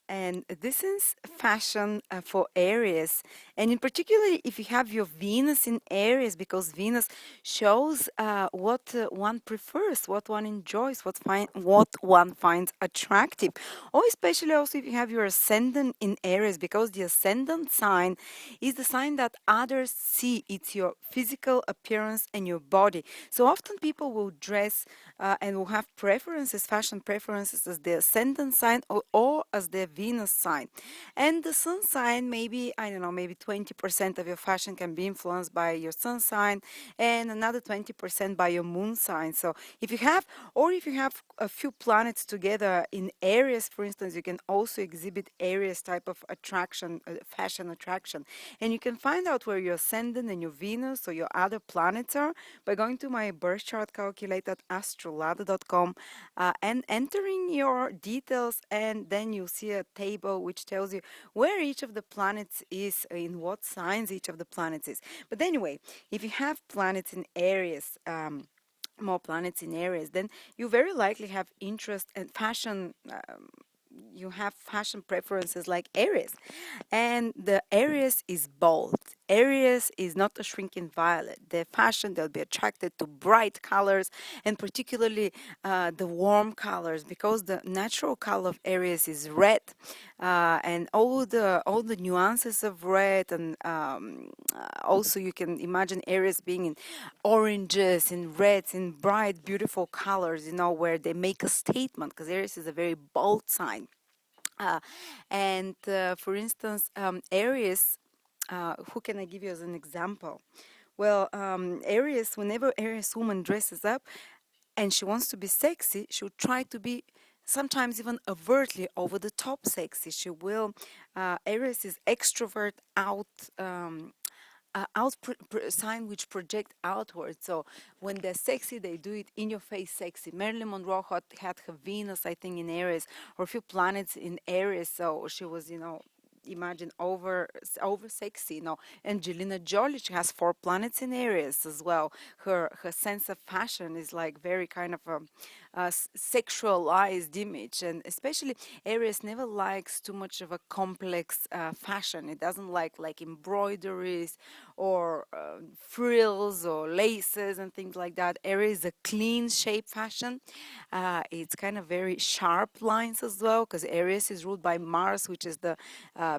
and this is fashion for Aries, and in particular if you have your Venus in Aries, because Venus shows what one prefers, what one enjoys, what one finds attractive, or especially also if you have your ascendant in Aries, because the ascendant sign is the sign that others see. It's your physical appearance and your body. So often people will dress and will have preferences, fashion preferences, as the ascendant sign or as their Venus sign. And the sun sign, maybe, I don't know, maybe 20% of your fashion can be influenced by your sun sign and another 20% by your moon sign. So if you have a few planets together in Aries, for instance, you can also exhibit Aries type of attraction, fashion attraction. And you can find out where your ascendant and your Venus or your other planets are by going to my birth chart calculator at astrolada.com and entering your details, and then you'll see a table which tells you where each of the planets is, in what signs each of the planets is. But anyway, if you have planets in Aries, more planets in Aries, then you very likely have interest in fashion. You have fashion preferences like Aries, and the Aries is bold. Aries is not a shrinking violet. Their fashion, they'll be attracted to bright colors, and particularly the warm colors, because the natural color of Aries is red, and all the nuances of red, and also you can imagine Aries being in oranges, in reds, in bright, beautiful colors. Where they make a statement, because Aries is a very bold sign. Uh, and for instance, Aries, who can I give you as an example? Well, Aries, whenever Aries woman dresses up and she wants to be sexy, she'll try to be sometimes even overtly over the top sexy. Aries is extrovert sign which project outward. So when they're sexy, they do it in your face sexy. Marilyn Monroe had her Venus, I think, in Aries, or a few planets in Aries. So she was, imagine over sexy. Angelina Jolie, she has 4 planets in Aries as well. Her sense of fashion is like very kind of a sexualized image, and especially Aries never likes too much of a complex fashion. It doesn't like embroideries or frills or laces and things like that. Aries is a clean shape fashion. It's kind of very sharp lines as well, because Aries is ruled by Mars, which is the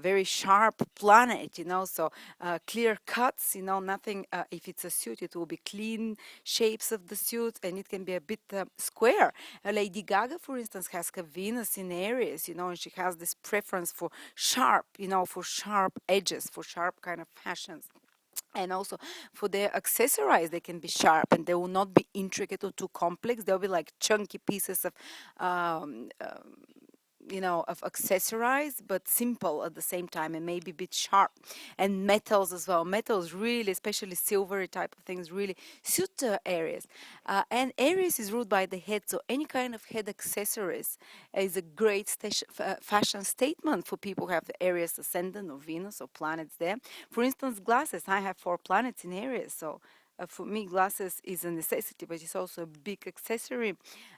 very sharp planet, so clear cuts, nothing. If it's a suit, it will be clean shapes of the suit, and it can be a bit square. Lady Gaga, for instance, has her Venus in Aries, and she has this preference for sharp, for sharp edges, for sharp kind of fashions. And also for their accessories, they can be sharp, and they will not be intricate or too complex. They'll be like chunky pieces of um, of accessorize, but simple at the same time, and maybe a bit sharp. And metals as well. Metals really, especially silvery type of things, really suit Aries. And Aries is ruled by the head, so any kind of head accessories is a great fashion statement for people who have the Aries ascendant or Venus or planets there. For instance, glasses. I have 4 planets in Aries, so for me, glasses is a necessity, but it's also a big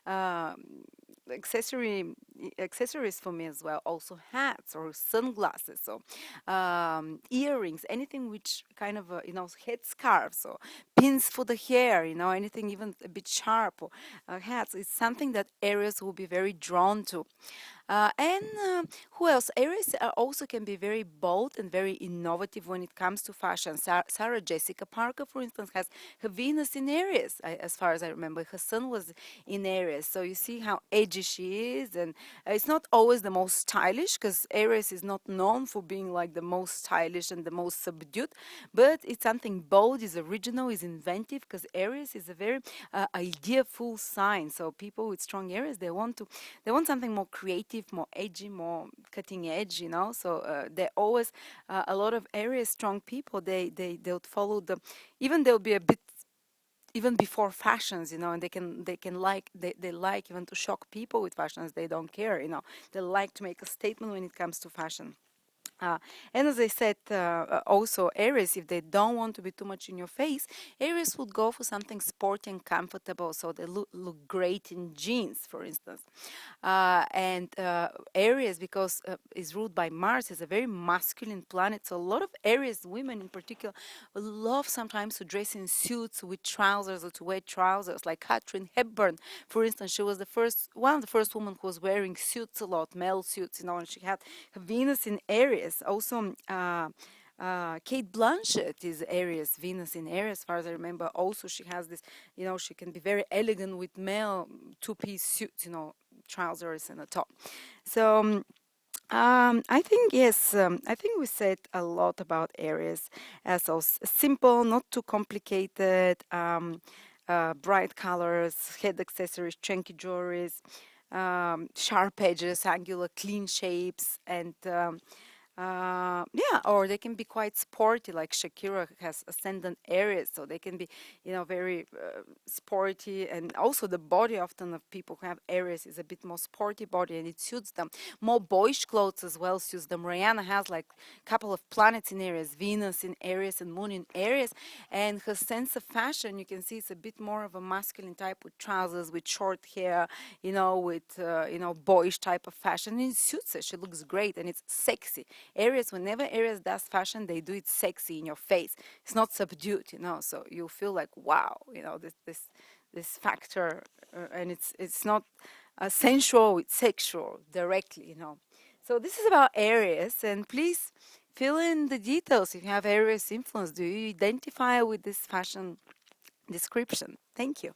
um, accessory accessories for me as well. Also hats or sunglasses, so earrings, anything which kind of head scarves or pins for the hair, anything even a bit sharp, or hats is something that Aries will be very drawn to. And who else? Aries also can be very bold and very innovative when it comes to fashion. Sarah Jessica Parker, for instance, has her Venus in Aries, as far as I remember. Her sun was in Aries. So you see how edgy she is. And it's not always the most stylish, because Aries is not known for being like the most stylish and the most subdued, but it's something bold, is original, is inventive, because Aries is a very idea-full sign. So people with strong Aries, they want something more creative, more edgy, more cutting edge, So they're always a lot of Aries strong people. They'll follow even they'll be a bit even before fashions, and they like even to shock people with fashions. They don't care, They like to make a statement when it comes to fashion. Uh, and as I said, also Aries, if they don't want to be too much in your face, Aries would go for something sporty and comfortable, so they look great in jeans, for instance. And Aries, because is ruled by Mars, is a very masculine planet. So a lot of Aries women, in particular, love sometimes to dress in suits with trousers or to wear trousers. Like Katharine Hepburn, for instance, she was the first one of the first women who was wearing suits a lot, male suits, and she had Venus in Aries. Also, Kate Blanchett is Aries, Venus in Aries, as far as I remember. Also, she has this, she can be very elegant with male two-piece suits, trousers and a top. So I think yes. I think we said a lot about Aries as so simple, not too complicated. Bright colors, head accessories, chunky jewelries, sharp edges, angular, clean shapes, and yeah, or they can be quite sporty, like Shakira has ascendant Aries, so they can be, very sporty, and also the body often of people who have Aries is a bit more sporty body, and it suits them. More boyish clothes as well suits them. Rihanna has like a couple of planets in Aries, Venus in Aries and Moon in Aries, and her sense of fashion, you can see it's a bit more of a masculine type with trousers, with short hair, with boyish type of fashion. And it suits her. She looks great, and it's sexy. Aries, whenever Aries does fashion, they do it sexy in your face. It's not subdued, so you feel like wow, this factor, and it's not sensual, it's sexual directly. So this is about Aries, and please fill in the details if you have Aries influence. Do you identify with this fashion description? Thank you.